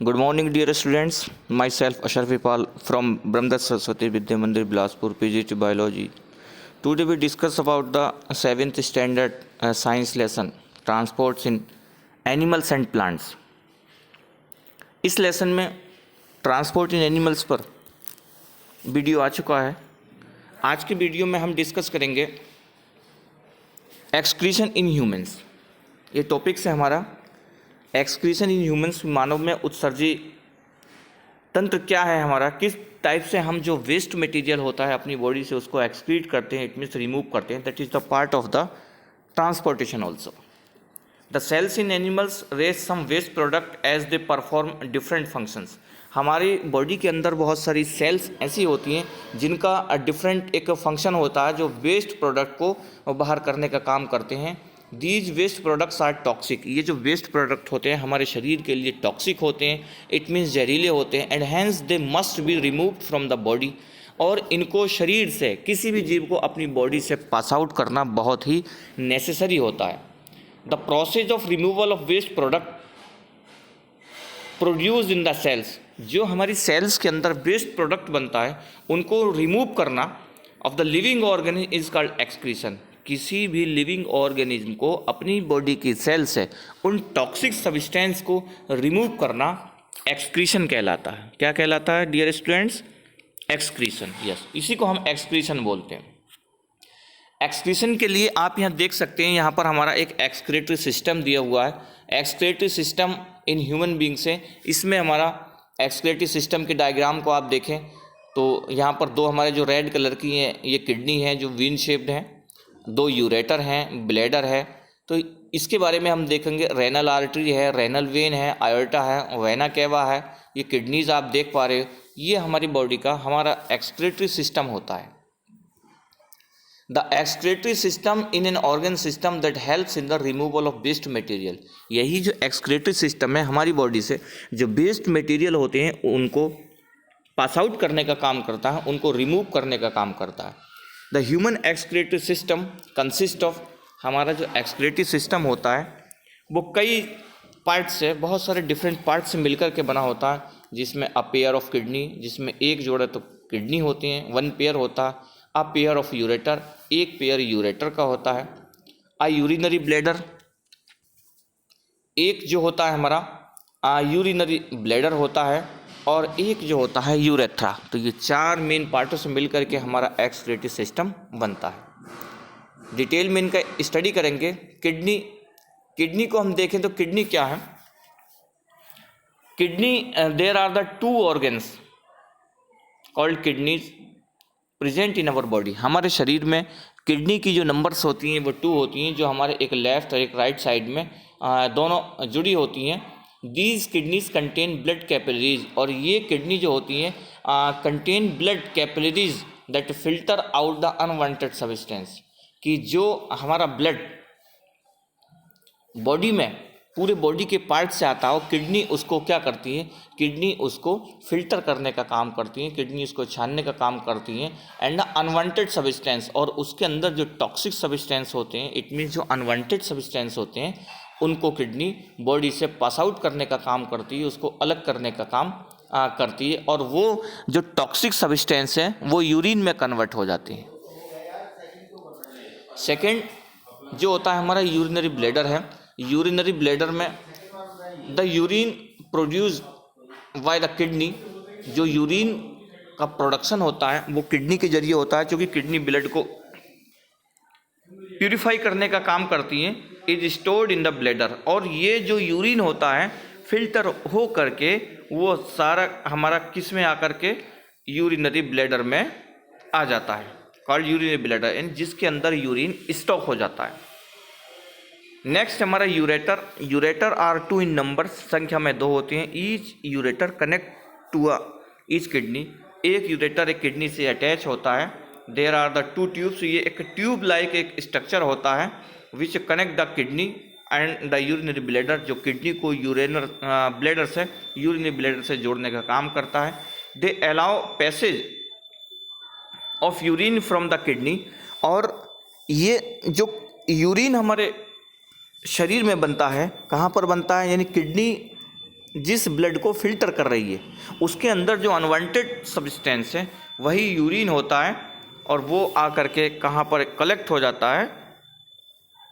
Good morning, dear students. Myself Ashraf Ipal from Brahmdas Saraswati Vidya Mandir, Bilaspur, PGT Biology. Today we discuss about the 7th standard science lesson, transports in animals and plants. इस lesson में transport इन animals पर video आ चुका है। आज के video में हम discuss करेंगे एक्सक्रीशन इन ह्यूमंस। ये टॉपिक से हमारा एक्सक्रीशन इन ह्यूमंस, मानव में उत्सर्जी तंत्र क्या है हमारा, किस टाइप से हम जो वेस्ट मटेरियल होता है अपनी बॉडी से उसको एक्सक्रीट करते हैं, इट मीन्स रिमूव करते हैं। That is the part of the transportation also. The cells in animals raise some waste product as they perform different functions. हमारी बॉडी के अंदर बहुत सारी सेल्स ऐसी होती हैं जिनका डिफरेंट एक फंक्शन होता है जो वेस्ट प्रोडक्ट को बाहर करने का काम करते हैं। These waste products are toxic. ये जो वेस्ट प्रोडक्ट होते हैं हमारे शरीर के लिए टॉक्सिक होते हैं, इट मीन्स जहरीले होते हैं, and hence they must be removed from the body. और इनको शरीर से किसी भी जीव को अपनी बॉडी से पास आउट करना बहुत ही नेसेसरी होता है। The process of removal of waste product produce in the cells. जो हमारी सेल्स के अंदर वेस्ट प्रोडक्ट बनता है उनको रिमूव करना of the living organism is called excretion. किसी भी लिविंग ऑर्गेनिज्म को अपनी बॉडी की सेल से उन टॉक्सिक सब्सटेंस को रिमूव करना एक्सक्रीशन कहलाता है। क्या कहलाता है डियर स्टूडेंट्स? एक्सक्रीशन। यस, इसी को हम एक्सक्रीशन बोलते हैं। एक्सक्रीशन के लिए आप यहाँ देख सकते हैं, यहाँ पर हमारा एक एक्सक्रीटरी सिस्टम दिया हुआ है। Excretory system in human beings है। इसमें हमारा एक्सक्रीटरी सिस्टम के डायग्राम को आप देखें तो यहाँ पर दो हमारे जो रेड कलर की हैं ये किडनी है जो वीन शेप्ड हैं, दो यूरेटर हैं, ब्लैडर है। तो इसके बारे में हम देखेंगे। रेनल आर्टरी है, रेनल वेन है, आयोर्टा है, वेना केवा है। ये किडनीज आप देख पा रहे हो, ये हमारी बॉडी का हमारा एक्सक्रीटरी सिस्टम होता है। The excretory system in an organ system that helps in the removal of waste material. यही जो एक्सक्रीटरी सिस्टम है हमारी बॉडी से जो वेस्ट मटेरियल होते हैं उनको पास आउट करने का काम करता है, उनको रिमूव करने का काम करता है। The human excretory system consist of, हमारा जो एक्सक्रीटरी सिस्टम होता है वो कई पार्ट से, बहुत सारे डिफरेंट पार्ट से मिलकर के बना होता है, जिसमें अ पेयर ऑफ किडनी, जिसमें एक जोड़ा तो किडनी होती हैं, वन पेयर होता है। अ पेयर ऑफ यूरेटर, एक पेयर यूरेटर का होता है। अ यूरिनरी ब्लैडर, एक जो होता है हमारा यूरिनरी ब्लैडर होता है, और एक जो होता है यूरेथ्रा। तो ये चार मेन पार्टों से मिलकर के हमारा एक्सक्रीटरी सिस्टम बनता है। डिटेल में इनका स्टडी करेंगे। किडनी को हम देखें तो किडनी क्या है? Kidney, there are the two organs called kidneys present in our body. हमारे शरीर में किडनी की जो नंबर्स होती हैं वो टू होती हैं, जो हमारे एक लेफ्ट और एक राइट साइड में दोनों जुड़ी होती हैं। These kidneys contain blood capillaries, और ये किडनी जो होती हैं contain blood capillaries that filter out the unwanted substance. कि जो हमारा ब्लड बॉडी में पूरे बॉडी के पार्ट से आता हो, किडनी उसको क्या करती है? किडनी उसको फिल्टर करने का काम करती हैं, किडनी उसको छानने का काम करती हैं। एंड द अनवांटेड सब्सटेंस, और उसके अंदर जो टॉक्सिक सब्सटेंस होते हैं, इट मीन्स जो अनवांटेड सब्सटेंस होते हैं, उनको किडनी बॉडी से पास आउट करने का काम करती है, उसको अलग करने का काम करती है। और वो जो टॉक्सिक सब्सटेंस है वो यूरिन में कन्वर्ट हो जाती है। सेकेंड जो होता है हमारा यूरिनरी ब्लैडर है। यूरिनरी ब्लैडर में the urine produce by the kidney, जो यूरिन का प्रोडक्शन होता है वो किडनी के जरिए होता है, क्योंकि किडनी ब्लड को प्यूरिफाई करने का काम करती हैं। Is stored in the bladder, और ये जो यूरिन होता है फिल्टर हो करके वो सारा हमारा किस में आकर के यूरिनरी ब्लैडर में आ जाता है, कॉल्ड यूरिनरी ब्लैडर, एंड जिसके अंदर यूरिन स्टॉक हो जाता है। नेक्स्ट हमारा ureter are two in number, संख्या में दो होती हैं। Each ureter connect to each kidney, एक यूरेटर एक किडनी से अटैच होता है। There are the two tubes, ये एक ट्यूब लाइक एक स्ट्रक्चर होता है which connect the kidney and the urinary bladder, जो किडनी को यूरिनर ब्लैडर से यूरिनरी ब्लैडर से जोड़ने का काम करता है। They allow passage of urine from the kidney, और ये जो यूरिन हमारे शरीर में बनता है, कहाँ पर बनता है? यानी किडनी जिस ब्लड को फिल्टर कर रही है, उसके अंदर जो अनवांटेड सब्सटेंस है वही यूरिन होता है, और वो आकर के कहाँ पर कलेक्ट हो जाता है,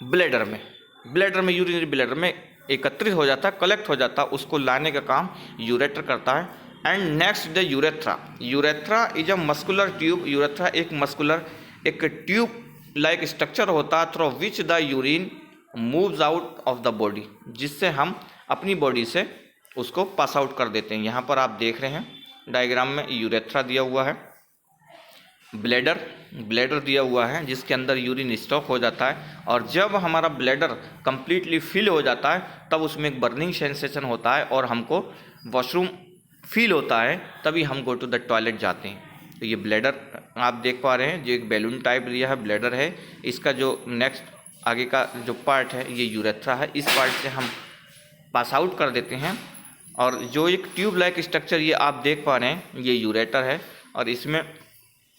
ब्लैडर में। ब्लैडर में, यूरिनरी ब्लैडर में एकत्रित हो जाता है, कलेक्ट हो जाता है, उसको लाने का काम यूरेटर करता है। And next the urethra. Urethra is a muscular tube. Urethra एक मस्कुलर, एक ट्यूब लाइक स्ट्रक्चर होता है through which the urine moves out of the body, जिससे हम अपनी बॉडी से उसको पास आउट कर देते हैं। यहाँ पर आप देख रहे हैं डायग्राम में यूरेथ्रा दिया हुआ है, ब्लैडर दिया हुआ है जिसके अंदर यूरिन स्टॉक हो जाता है, और जब हमारा ब्लैडर कंप्लीटली फिल हो जाता है तब उसमें एक बर्निंग सेंसेशन होता है और हमको वॉशरूम फील होता है, तभी हम गो टू द टॉयलेट जाते हैं। तो ये ब्लैडर आप देख पा रहे हैं, जो एक बैलून टाइप दिया है ब्लैडर है, इसका जो नेक्स्ट आगे का जो पार्ट है ये यूरेथ्रा है। इस पार्ट से हम पास आउट कर देते हैं, और जो एक ट्यूब लाइक स्ट्रक्चर ये आप देख पा रहे हैं ये यूरेटर है, और इसमें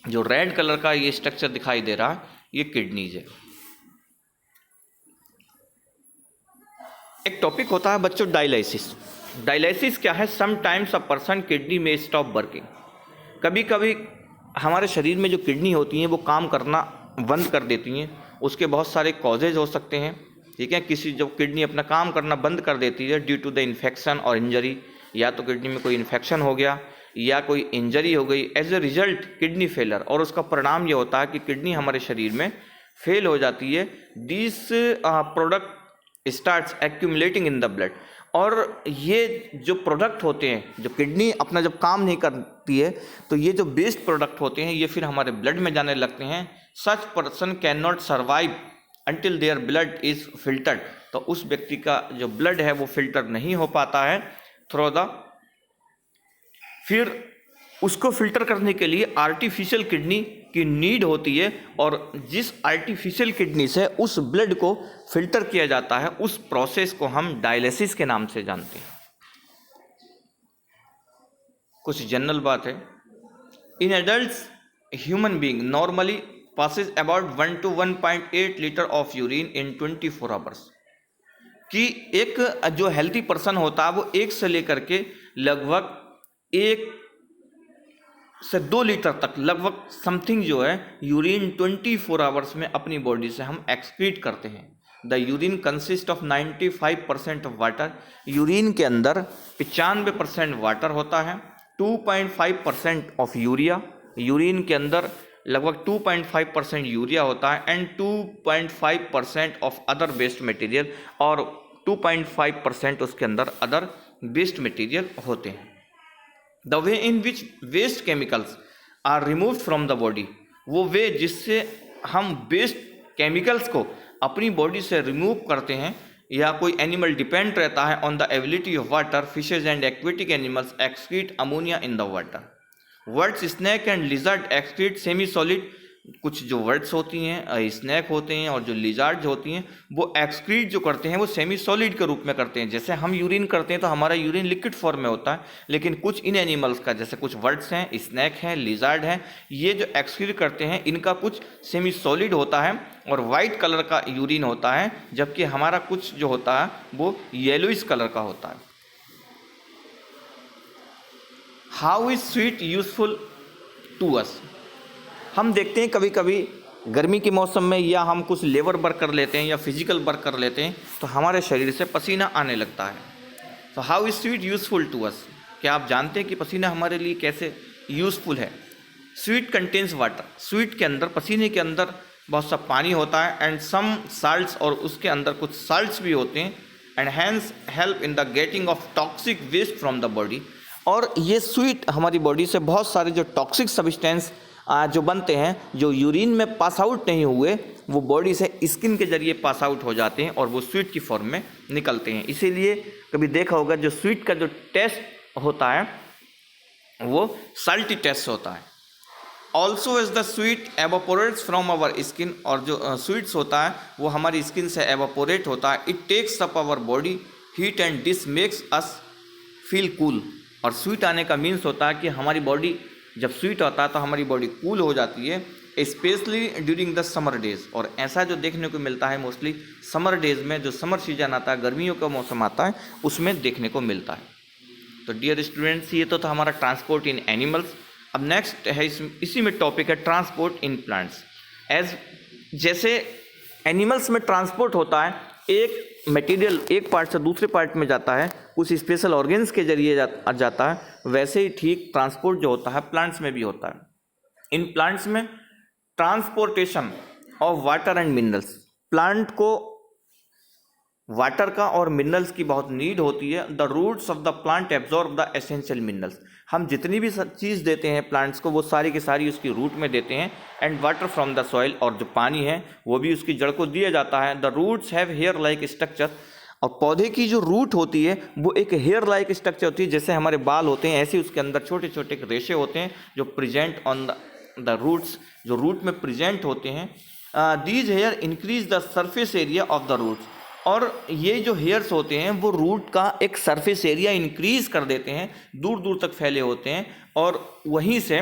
जो रेड कलर का ये स्ट्रक्चर दिखाई दे रहा है ये किडनीज है। एक टॉपिक होता है बच्चों डायलिसिस। डायलिसिस क्या है? समटाइम्स अ पर्सन किडनी में स्टॉप वर्किंग। कभी कभी हमारे शरीर में जो किडनी होती हैं वो काम करना बंद कर देती हैं। उसके बहुत सारे कॉजेज हो सकते हैं, ठीक है। किसी जब किडनी अपना काम करना बंद कर देती है ड्यू टू द इन्फेक्शन और इंजरी, या तो किडनी में कोई इन्फेक्शन हो गया या कोई इंजरी हो गई, as a result kidney failure, और उसका परिणाम ये होता है कि किडनी हमारे शरीर में फेल हो जाती है। This product starts accumulating in the blood, और ये जो प्रोडक्ट होते हैं, जो किडनी अपना जब काम नहीं करती है तो ये जो वेस्ट प्रोडक्ट होते हैं ये फिर हमारे ब्लड में जाने लगते हैं। Such person can not survive until their blood is filtered. तो उस व्यक्ति का जो ब्लड है वो फिल्टर नहीं हो पाता है थ्रू द, फिर उसको फिल्टर करने के लिए आर्टिफिशियल किडनी की नीड होती है, और जिस आर्टिफिशियल किडनी से उस ब्लड को फिल्टर किया जाता है उस प्रोसेस को हम डायलिसिस के नाम से जानते हैं। कुछ जनरल बात है। In adults human being normally passes about 1 to 1.8 litre of urine in 24 hours. कि एक जो हेल्थी पर्सन होता है वो 1 से लेकर के लगभग 1 से 2 लीटर तक लगभग समथिंग जो है यूरिन 24 आवर्स में अपनी बॉडी से हम एक्सक्रीट करते हैं। The urine consist of 95% of water. Urine के अंदर 95% वाटर होता है, 2.5% ऑफ यूरिया। यूरिन के अंदर लगभग 2.5% यूरिया होता है, and 2.5% of other waste material, और 2.5% उसके अंदर अदर वेस्ट मटेरियल होते हैं। The way in which waste chemicals are removed from the body, वो वे जिससे हम वेस्ट केमिकल्स को अपनी बॉडी से रिमूव करते हैं, या कोई एनिमल डिपेंड रहता है on the ability of water. Fishes and aquatic animals excrete ammonia in the water. Birds snake and lizard excrete semi solid. कुछ जो वर्ड्स होती हैं, स्नैक होते हैं, और जो लिजार्ड होती हैं वो एक्सक्रीट जो करते हैं वो सेमी सॉलिड के रूप में करते हैं। जैसे हम यूरिन करते हैं तो हमारा यूरिन लिक्विड फॉर्म में होता है, लेकिन कुछ इन एनिमल्स का, जैसे कुछ वर्ड्स हैं, स्नैक हैं, लिजार्ड हैं, ये जो एक्सक्रीट करते हैं इनका कुछ सेमी सॉलिड होता है और वाइट कलर का यूरिन होता है, जबकि हमारा कुछ जो होता है वो येलोइश कलर का होता है। How is sweat useful to us. हम देखते हैं कभी कभी गर्मी के मौसम में, या हम कुछ लेबर वर्क कर लेते हैं या फिजिकल वर्क कर लेते हैं तो हमारे शरीर से पसीना आने लगता है। तो how is sweat useful to us. क्या आप जानते हैं कि पसीना हमारे लिए कैसे यूजफुल है? Sweet contains water. स्वीट के अंदर, पसीने के अंदर बहुत सा पानी होता है, एंड सम साल्ट्स, और उसके अंदर कुछ साल्ट्स भी होते हैं, and hence help in the getting of toxic waste from the body. और ये स्वीट हमारी बॉडी से बहुत सारे जो टॉक्सिक सब्सटेंस जो बनते हैं, जो यूरिन में पास आउट नहीं हुए, वो बॉडी से स्किन के जरिए पास आउट हो जाते हैं और वो स्वीट की फॉर्म में निकलते हैं। इसीलिए कभी देखा होगा जो स्वीट का जो टेस्ट होता है वो साल्टी टेस्ट होता है। Also as the sweet evaporates from our skin. और जो स्वीट्स होता है वो हमारी स्किन से एवापोरेट होता है। It takes up our body heat and this makes us feel cool. और स्वीट आने का मीन्स होता है कि हमारी बॉडी जब स्वीट होता है तो हमारी बॉडी कूल हो जाती है, specially during the summer days. और ऐसा जो देखने को मिलता है मोस्टली समर डेज में, जो समर सीजन आता है, गर्मियों का मौसम आता है, उसमें देखने को मिलता है। तो डियर स्टूडेंट्स, ये तो था हमारा ट्रांसपोर्ट इन एनिमल्स। अब नेक्स्ट है इसी में टॉपिक है ट्रांसपोर्ट इन प्लांट्स। जैसे एनिमल्स में ट्रांसपोर्ट होता है, एक मटेरियल एक पार्ट से दूसरे पार्ट में जाता है, कुछ स्पेशल ऑर्गन्स के जरिए जाता है, वैसे ही ठीक ट्रांसपोर्ट जो होता है प्लांट्स में भी होता है। इन प्लांट्स में transportation of water and minerals, plant को वाटर का और मिनरल्स की बहुत नीड होती है। The roots of the plant absorb the essential minerals, हम जितनी भी चीज़ देते हैं प्लांट्स को वो सारी की सारी उसकी रूट में देते हैं। And water from the soil, और जो पानी है वो भी उसकी जड़ को दिया जाता है। The roots have hair like structure, और पौधे की जो रूट होती है वो एक हेयर लाइक स्ट्रक्चर होती है, जैसे हमारे बाल होते हैं ऐसे उसके अंदर छोटे छोटे रेशे होते हैं जो प्रेजेंट ऑन द रूट्स, जो रूट में प्रेजेंट होते हैं। These hair increase the surface area of the roots, और ये जो हेयर्स होते हैं वो रूट का एक सरफेस एरिया इंक्रीज कर देते हैं, दूर दूर तक फैले होते हैं, और वहीं से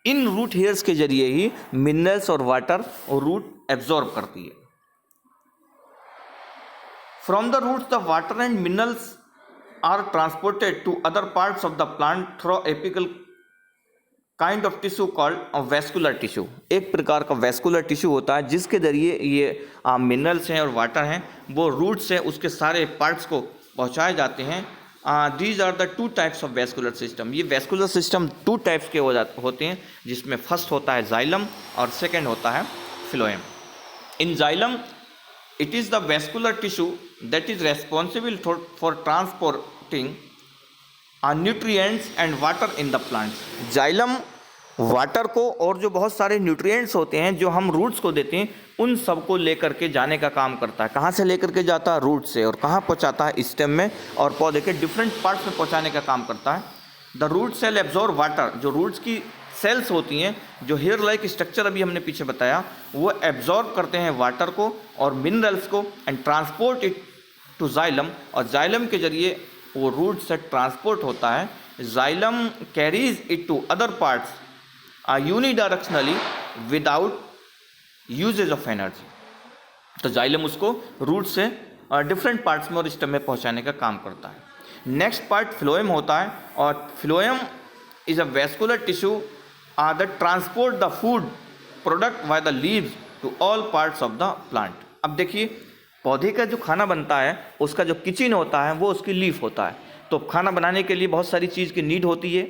इन रूट हेयर्स के जरिए ही मिनरल्स और वाटर और रूट एब्जॉर्ब करती है। From the roots the water and minerals are transported to other parts of the plant through apical kind of tissue called vascular tissue. एक प्रकार का वेस्कुलर टिश्यू होता है जिसके जरिए ये मिनरल्स हैं और वाटर हैं वो रूट से उसके सारे पार्ट्स को पहुंचाए जाते हैं। These are the two types of vascular system. ये वेस्कुलर सिस्टम टू टाइप्स के होते हैं, जिसमें फर्स्ट होता है जाइलम और सेकेंड होता है phloem. In xylem it is the vascular tissue that is responsible for transporting nutrients and water in the plants. Xylem water को और जो बहुत सारे न्यूट्रिएंट्स होते हैं जो हम रूट्स को देते हैं उन सब को लेकर के जाने का काम करता है। कहाँ से लेकर के जाता है? रूट से। और कहाँ पहुँचाता है? स्टेम में और पौधे के डिफरेंट पार्ट्स में पहुँचाने का काम करता है। The root cell absorb water, जो रूट्स की सेल्स होती हैं जो हेयर लाइक स्ट्रक्चर अभी हमने पीछे बताया, वो एब्जॉर्ब करते हैं वाटर को और मिनरल्स को and transport it to xylem, और जाइलम के जरिए वो रूट से ट्रांसपोर्ट होता है। Xylem carries it to other parts unidirectionally without usages of energy. तो जाइलम उसको रूट से डिफरेंट पार्ट्स में और स्टेम में पहुंचाने का काम करता है। नेक्स्ट पार्ट फ्लोएम होता है, और phloem is a vascular tissue that transport the food product by the leaves to all parts of the plant. अब देखिए, पौधे का जो खाना बनता है उसका जो किचन होता है वो उसकी लीफ होता है। तो खाना बनाने के लिए बहुत सारी चीज़ की नीड होती है,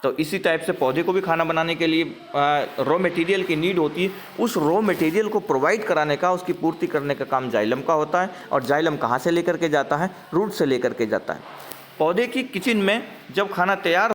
तो इसी टाइप से पौधे को भी खाना बनाने के लिए रॉ मटेरियल की नीड होती है। उस रॉ मटेरियल को प्रोवाइड कराने का, उसकी पूर्ति करने का काम जाइलम का होता है। और जाइलम कहाँ से लेकर के जाता है? रूट से लेकर के जाता है। पौधे की किचन में जब खाना तैयार